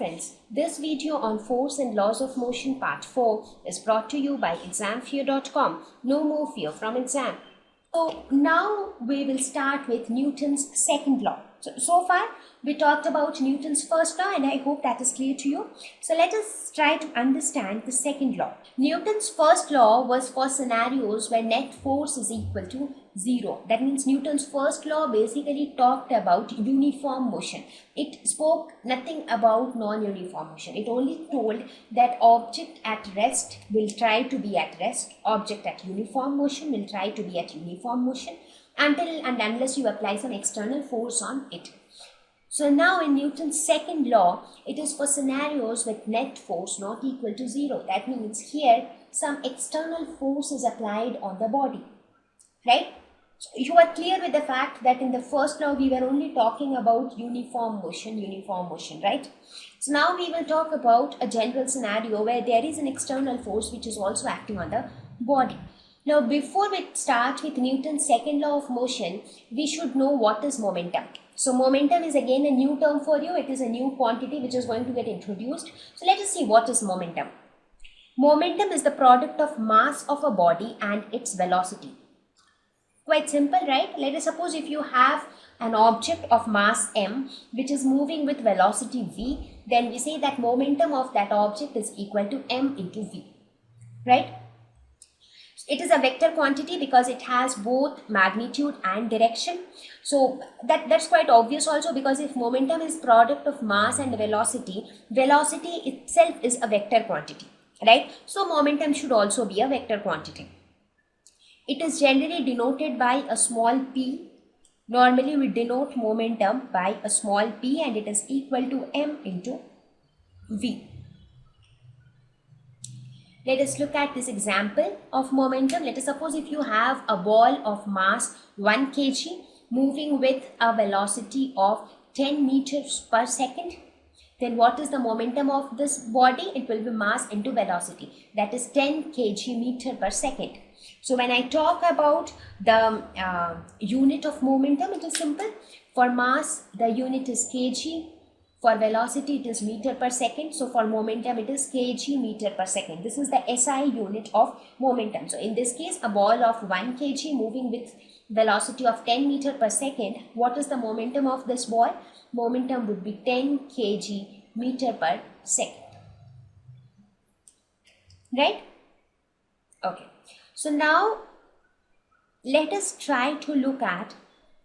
friends, this video on Force and Laws of Motion Part 4 is brought to you by examfear.com. No more fear from exam. So now we will start with Newton's second law. So far we talked about Newton's first law and I hope that is clear to you. So let us try to understand the second law. Newton's first law was for scenarios where net force is equal to 0. That means Newton's first law basically talked about uniform motion. It spoke nothing about non-uniform motion. It only told that object at rest will try to be at rest. Object at uniform motion will try to be at uniform motion until and unless you apply some external force on it. So now in Newton's second law, it is for scenarios with net force not equal to 0. That means here some external force is applied on the body, right? So you are clear with the fact that in the first law we were only talking about uniform motion, right? So now we will talk about a general scenario where there is an external force which is also acting on the body. Now before we start with Newton's second law of motion, we should know what is momentum. So momentum is again a new term for you. It is a new quantity which is going to get introduced. So let us see what is momentum. Momentum is the product of mass of a body and its velocity. Quite simple, right? Let us suppose if you have an object of mass m which is moving with velocity v, then we say that momentum of that object is equal to m into v, right? It is a vector quantity because it has both magnitude and direction. So that's quite obvious also, because if momentum is product of mass and velocity, velocity itself is a vector quantity, right? So momentum should also be a vector quantity. It is generally denoted by a small p. Normally we denote momentum by a small p and it is equal to m into v. Let us look at this example of momentum. Let us suppose if you have a ball of mass 1 kg moving with a velocity of 10 meters per second, then what is the momentum of this body? It will be mass into velocity, that is 10 kg meter per second. So when I talk about the unit of momentum, it is simple. For mass, the unit is kg. For velocity, it is meter per second. So for momentum, it is kg meter per second. This is the SI unit of momentum. So in this case, a ball of 1 kg moving with velocity of 10 meter per second. What is the momentum of this ball? Momentum would be 10 kg meter per second. Right? Okay. So now let us try to look at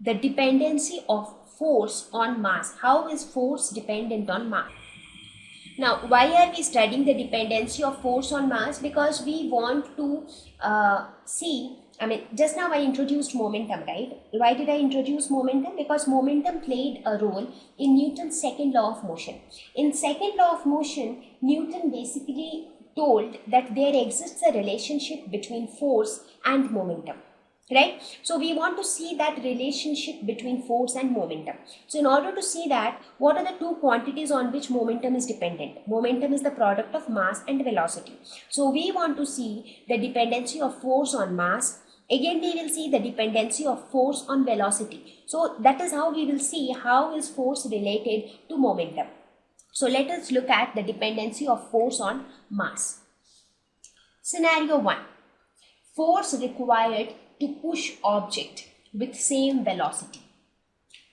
the dependency of force on mass. How is force dependent on mass? Now, why are we studying the dependency of force on mass? Because we want to see, just now I introduced momentum, right? Why did I introduce momentum? Because momentum played a role in Newton's second law of motion. In second law of motion, Newton basically told that there exists a relationship between force and momentum. Right? So we want to see that relationship between force and momentum. So in order to see that, what are the two quantities on which momentum is dependent? Momentum is the product of mass and velocity. So we want to see the dependency of force on mass. Again, we will see the dependency of force on velocity. So that is how we will see how is force related to momentum. So let us look at the dependency of force on mass. Scenario 1. Force required to push object with same velocity.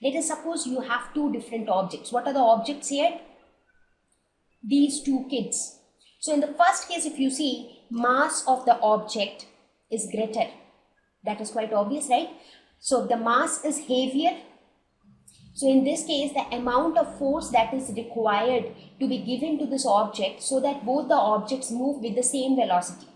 Let us suppose you have two different objects. What are the objects here? These two kids. So in the first case, if you see, mass of the object is greater. That is quite obvious, right? So the mass is heavier. So in this case, the amount of force that is required to be given to this object so that both the objects move with the same velocity.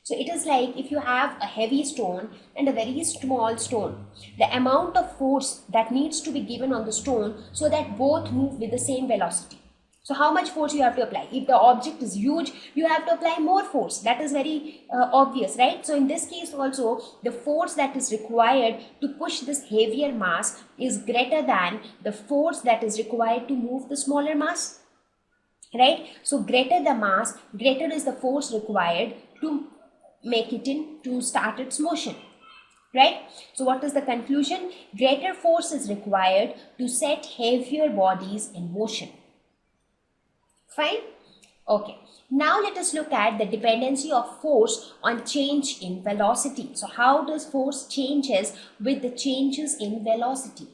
So it is like if you have a heavy stone and a very small stone, the amount of force that needs to be given on the stone so that both move with the same velocity. So how much force you have to apply? If the object is huge, you have to apply more force. That is very obvious, right? So in this case also, the force that is required to push this heavier mass is greater than the force that is required to move the smaller mass, right? So greater the mass, greater is the force required to make it to start its motion, right? So what is the conclusion? Greater force is required to set heavier bodies in motion. Fine. Okay. Now let us look at the dependency of force on change in velocity. So how does force changes with the changes in velocity?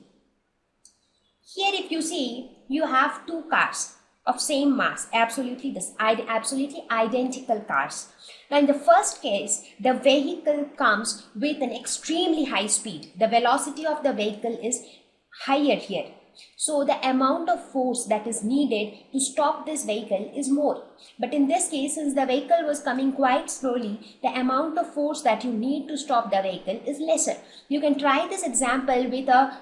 Here if you see, you have two cars of same mass, absolutely identical cars. Now in the first case, the vehicle comes with an extremely high speed. The velocity of the vehicle is higher here. So the amount of force that is needed to stop this vehicle is more. But in this case, since the vehicle was coming quite slowly, the amount of force that you need to stop the vehicle is lesser. You can try this example with a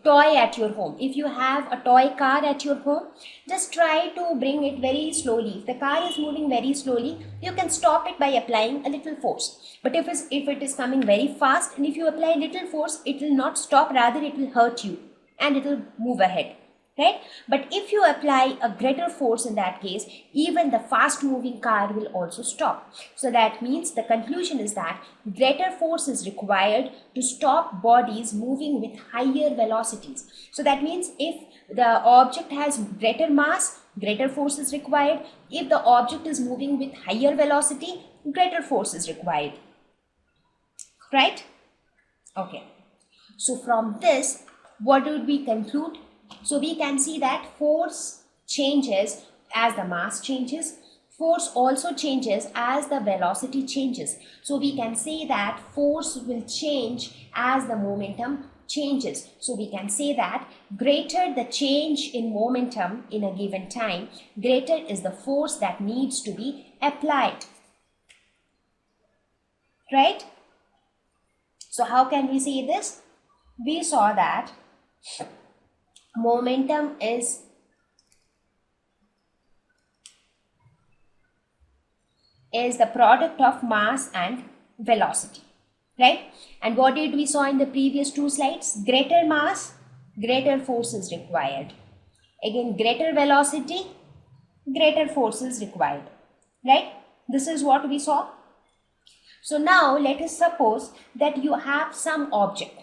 toy at your home. If you have a toy car at your home, just try to bring it very slowly. If the car is moving very slowly, you can stop it by applying a little force. But if it is coming very fast, and if you apply little force, it will not stop, rather it will hurt you and it will move ahead, right? But if you apply a greater force in that case, even the fast moving car will also stop. So that means the conclusion is that greater force is required to stop bodies moving with higher velocities. So that means if the object has greater mass, greater force is required. If the object is moving with higher velocity, greater force is required, right? Okay. So from this, what would we conclude? So we can see that force changes as the mass changes. Force also changes as the velocity changes. So we can say that force will change as the momentum changes. So we can say that greater the change in momentum in a given time, greater is the force that needs to be applied. Right? So how can we say this? We saw that momentum is the product of mass and velocity, right? And what did we saw in the previous two slides? Greater mass, greater force is required. Again, greater velocity, greater force is required, right? This is what we saw. So now let us suppose that you have some object.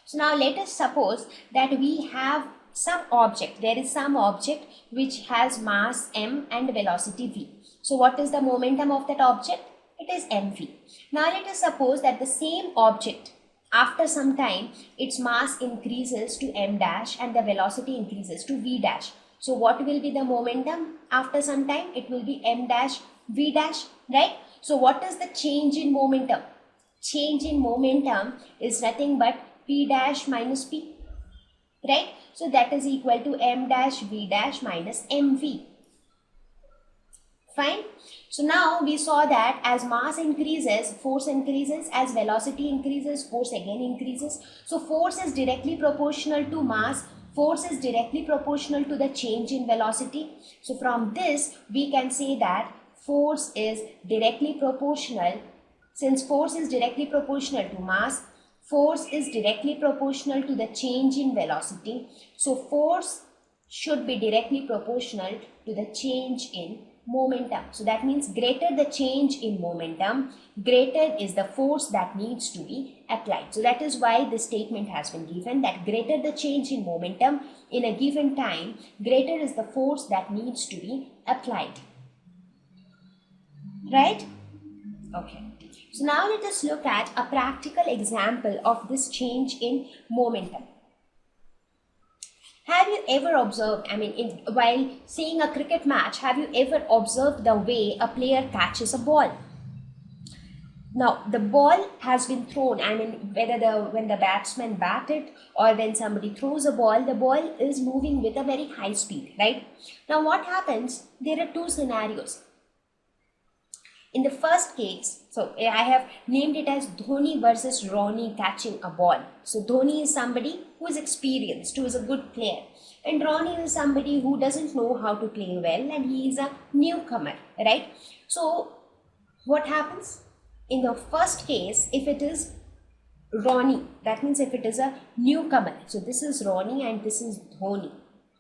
So now let us suppose that we have some object. There is some object which has mass m and velocity v. So what is the momentum of that object? It is mv. Now let us suppose that the same object, after some time, its mass increases to m dash and the velocity increases to v dash. So what will be the momentum after some time? It will be m dash v dash, right? So what is the change in momentum? Change in momentum is nothing but p dash minus p, right? So that is equal to m dash v dash minus mv. Fine. So now we saw that as mass increases, force increases, as velocity increases, force again increases. So force is directly proportional to mass, force is directly proportional to the change in velocity. So from this we can say that force is directly proportional. Since force is directly proportional to mass, force is directly proportional to the change in velocity. So force should be directly proportional to the change in momentum. So that means greater the change in momentum, greater is the force that needs to be applied. So that is why this statement has been given, that greater the change in momentum in a given time, greater is the force that needs to be applied. Right? Okay. So now let us look at a practical example of this change in momentum. Have you ever observed, while seeing a cricket match, have you ever observed the way a player catches a ball? Now, the ball has been thrown, when the batsman bat it or when somebody throws a ball, the ball is moving with a very high speed, right? Now, what happens? There are two scenarios. In the first case, so I have named it as Dhoni versus Ronnie catching a ball. So Dhoni is somebody who is experienced, who is a good player. And Ronnie is somebody who doesn't know how to play well and he is a newcomer, right? So what happens? In the first case, if it is Ronnie, that means if it is a newcomer. So this is Ronnie and this is Dhoni,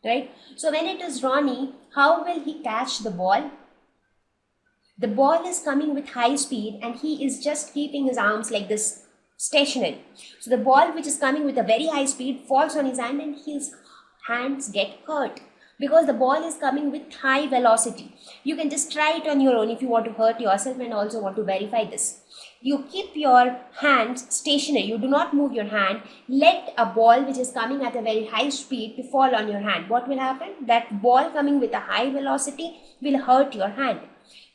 right? So when it is Ronnie, how will he catch the ball? The ball is coming with high speed and he is just keeping his arms like this stationary. So the ball which is coming with a very high speed falls on his hand and his hands get hurt because the ball is coming with high velocity. You can just try it on your own if you want to hurt yourself and also want to verify this. You keep your hands stationary. You do not move your hand. Let a ball which is coming at a very high speed to fall on your hand. What will happen? That ball coming with a high velocity will hurt your hand.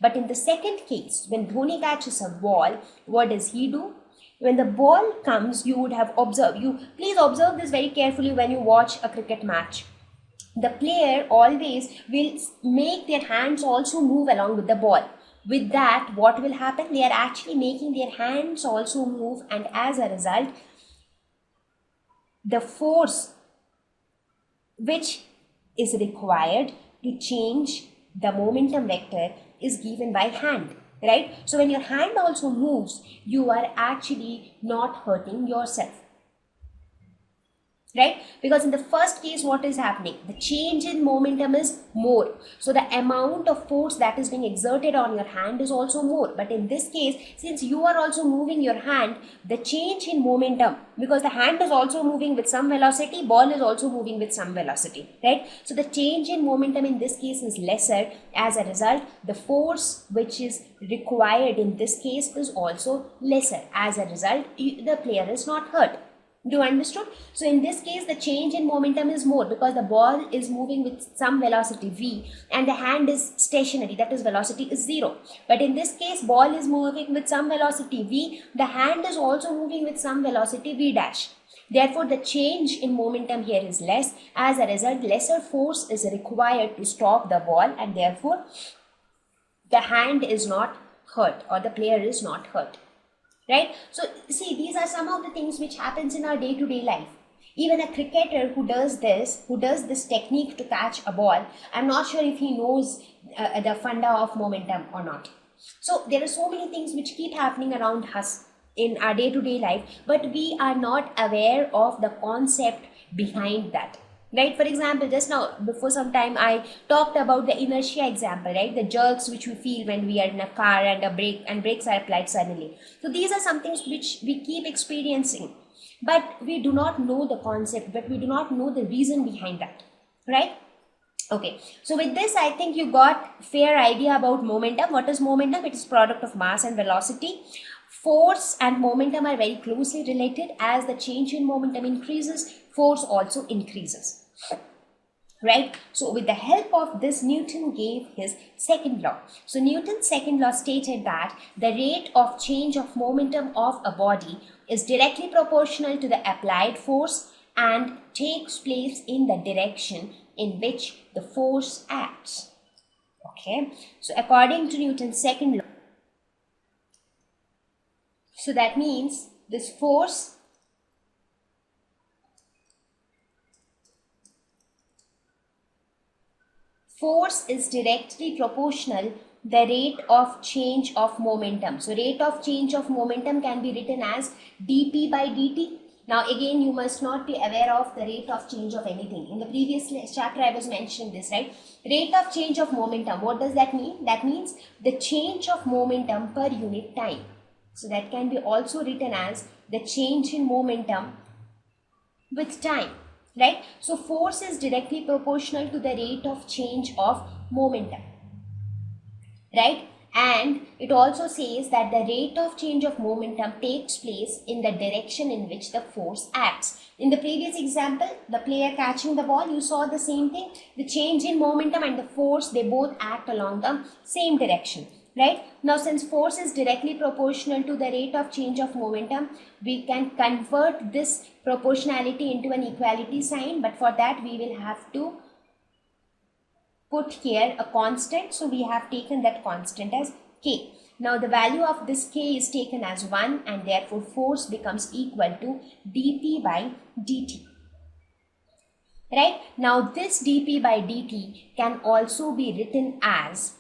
But in the second case, when Dhoni catches a ball, what does he do? When the ball comes, you would have observed. Please observe this very carefully when you watch a cricket match. The player always will make their hands also move along with the ball. With that, what will happen? They are actually making their hands also move, and as a result, the force which is required to change the momentum vector is given by hand, right? So when your hand also moves, you are actually not hurting yourself, right? Because in the first case, what is happening? The change in momentum is more. So the amount of force that is being exerted on your hand is also more. But in this case, since you are also moving your hand, the change in momentum, because the hand is also moving with some velocity, ball is also moving with some velocity, right? So the change in momentum in this case is lesser. As a result, the force which is required in this case is also lesser. As a result, the player is not hurt. Do you understood? So in this case, the change in momentum is more because the ball is moving with some velocity v and the hand is stationary, that is velocity is 0. But in this case, ball is moving with some velocity v, the hand is also moving with some velocity v dash. Therefore, the change in momentum here is less. As a result, lesser force is required to stop the ball, and therefore the hand is not hurt or the player is not hurt. Right? So see, these are some of the things which happens in our day-to-day life. Even a cricketer who does this technique to catch a ball, I'm not sure if he knows the funda of momentum or not. So there are so many things which keep happening around us in our day-to-day life, but we are not aware of the concept behind that. Right? For example, just now, before some time, I talked about the inertia example, right? The jerks which we feel when we are in a car and brakes are applied suddenly. So these are some things which we keep experiencing, but we do not know the concept, but we do not know the reason behind that, right? Okay, so with this, I think you got fair idea about momentum. What is momentum? It is product of mass and velocity. Force and momentum are very closely related. As the change in momentum increases, force also increases. Right? So with the help of this, Newton gave his second law. So Newton's second law stated that the rate of change of momentum of a body is directly proportional to the applied force and takes place in the direction in which the force acts. Okay, so according to Newton's second law, so that means this force is directly proportional the rate of change of momentum. So rate of change of momentum can be written as dp by dt. Now again, you must not be aware of the rate of change of anything. In the previous chapter, I was mentioning this, right? Rate of change of momentum. What does that mean? That means the change of momentum per unit time. So that can be also written as the change in momentum with time. Right? So force is directly proportional to the rate of change of momentum. Right? And it also says that the rate of change of momentum takes place in the direction in which the force acts. In the previous example, the player catching the ball, you saw the same thing. The change in momentum and the force, they both act along the same direction. Right? Now, since force is directly proportional to the rate of change of momentum, we can convert this proportionality into an equality sign, but for that we will have to put here a constant. So we have taken that constant as k. Now the value of this k is taken as 1, and therefore force becomes equal to dp by dt. Right? Now this dp by dt can also be written as,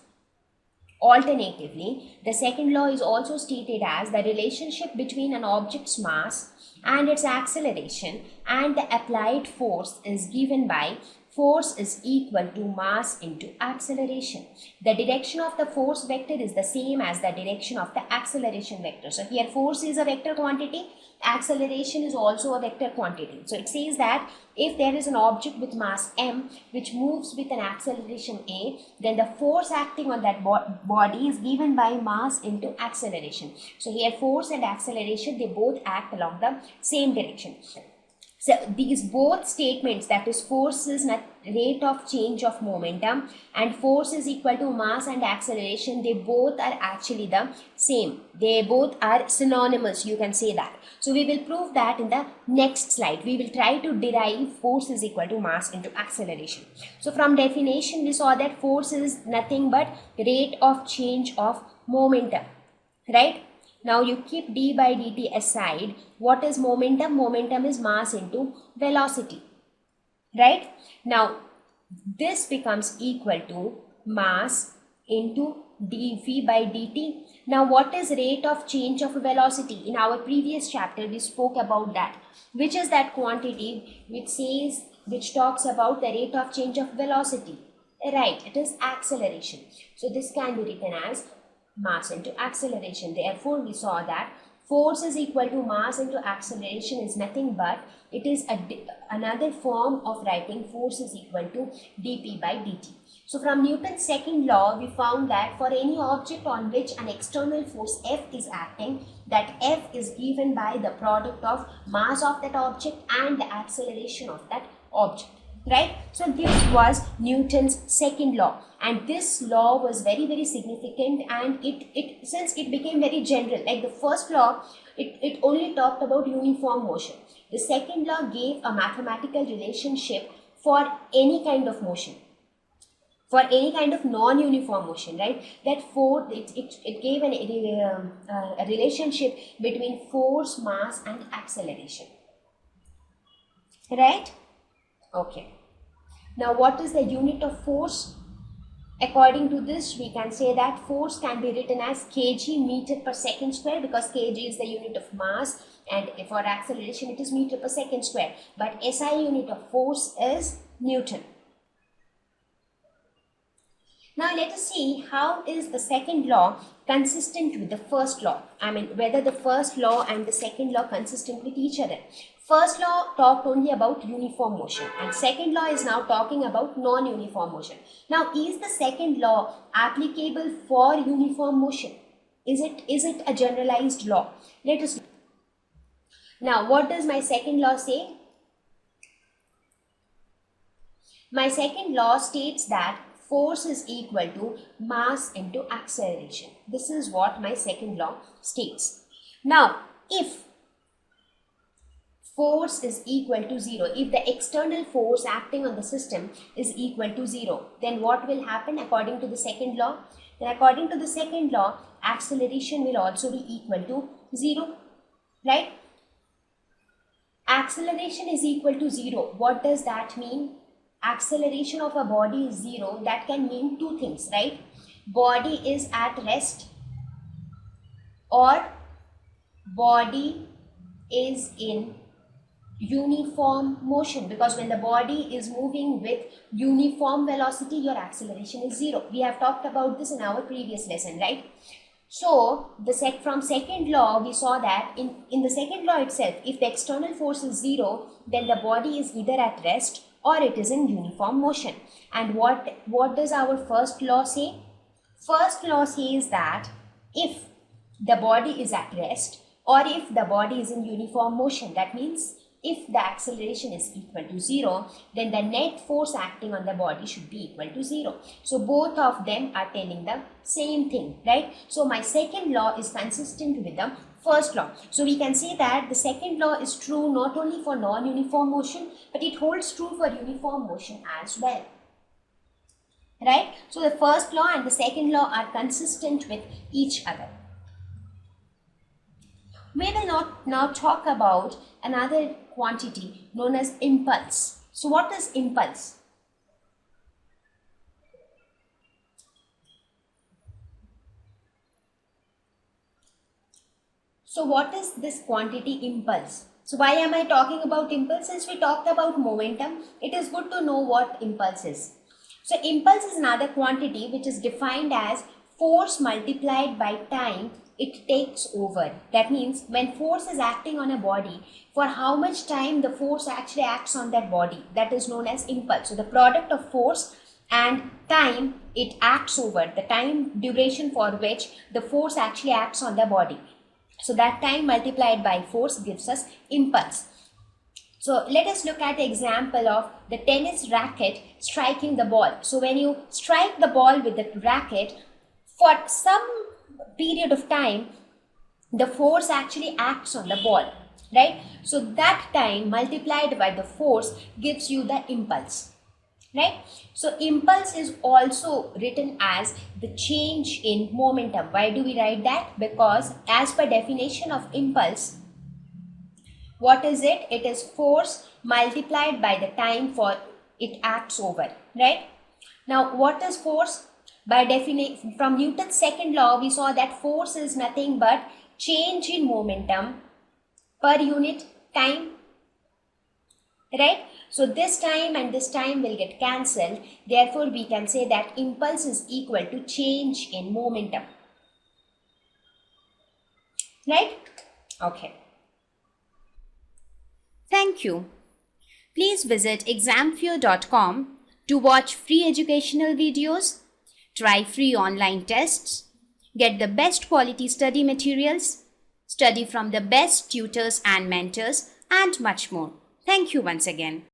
alternatively, the second law is also stated as the relationship between an object's mass and its acceleration and the applied force is given by force is equal to mass into acceleration. The direction of the force vector is the same as the direction of the acceleration vector. So here force is a vector quantity, acceleration is also a vector quantity. So it says that if there is an object with mass m which moves with an acceleration a, then the force acting on that body is given by mass into acceleration. So here force and acceleration, they both act along the same direction. So these both statements, that is force is rate of change of momentum and force is equal to mass and acceleration, they both are actually the same. They both are synonymous, you can say that. So we will prove that in the next slide. We will try to derive force is equal to mass into acceleration. So from definition we saw that force is nothing but rate of change of momentum, right? Now you keep d by dt aside. What is momentum? Momentum is mass into velocity, right? Now this becomes equal to mass into dv by dt. Now what is rate of change of velocity? In our previous chapter we spoke about that. Which is that quantity which talks about the rate of change of velocity? Right, it is acceleration. So this can be written as mass into acceleration. Therefore we saw that force is equal to mass into acceleration is nothing but it is another form of writing force is equal to dp by dt. So from Newton's second law we found that for any object on which an external force F is acting, that F is given by the product of mass of that object and the acceleration of that object, right? So this was Newton's second law, and this law was very significant, and it since it became very general. Like the first law, it only talked about uniform motion. The second law gave a mathematical relationship for any kind of motion, for any kind of non-uniform motion, right? That it gave a relationship between force, mass and acceleration, right? Okay. Now what is the unit of force? According to this, we can say that force can be written as kg meter per second square, because kg is the unit of mass and for acceleration it is meter per second square. But SI unit of force is Newton. Now let us see how is the second law consistent with the first law. I mean whether the first law and the second law consistent with each other. First law talked only about uniform motion and second law is now talking about non-uniform motion. Now is the second law applicable for uniform motion? Is it a generalized law? Let us look. Now what does my second law say? My second law states that force is equal to mass into acceleration. This is what my second law states. Now if force is equal to 0, if the external force acting on the system is equal to 0, then what will happen according to the second law? Then according to the second law, acceleration will also be equal to 0, right? Acceleration is equal to 0. What does that mean? Acceleration of a body is 0. That can mean two things, right? Body is at rest or body is in uniform motion, because when the body is moving with uniform velocity, your acceleration is 0. We have talked about this in our previous lesson, right? So from second law we saw that in the second law itself, if the external force is 0, then the body is either at rest or it is in uniform motion. And what does our first law say? First law says that if the body is at rest or if the body is in uniform motion, that means if the acceleration is equal to 0, then the net force acting on the body should be equal to 0. So both of them are telling the same thing, right? So my second law is consistent with the first law. So we can say that the second law is true not only for non-uniform motion, but it holds true for uniform motion as well, right? So the first law and the second law are consistent with each other. We will now talk about another quantity known as impulse. So what is impulse? So what is this quantity impulse? So why am I talking about impulse? Since we talked about momentum, it is good to know what impulse is. So impulse is another quantity which is defined as force multiplied by time it takes over. That means when force is acting on a body, for how much time the force actually acts on that body, that is known as impulse. So the product of force and time it acts over, the time duration for which the force actually acts on the body. So that time multiplied by force gives us impulse. So let us look at the example of the tennis racket striking the ball. So when you strike the ball with the racket, for some period of time, the force actually acts on the ball, right? So that time multiplied by the force gives you the impulse, right? So impulse is also written as the change in momentum. Why do we write that? Because as per definition of impulse, what is it? It is force multiplied by the time for it acts over, right? Now what is force? By definition, from Newton's second law, we saw that force is nothing but change in momentum per unit time, right? So this time and this time will get cancelled. Therefore, we can say that impulse is equal to change in momentum, right? Okay. Thank you. Please visit examfear.com to watch free educational videos, try free online tests, get the best quality study materials, study from the best tutors and mentors, and much more. Thank you once again.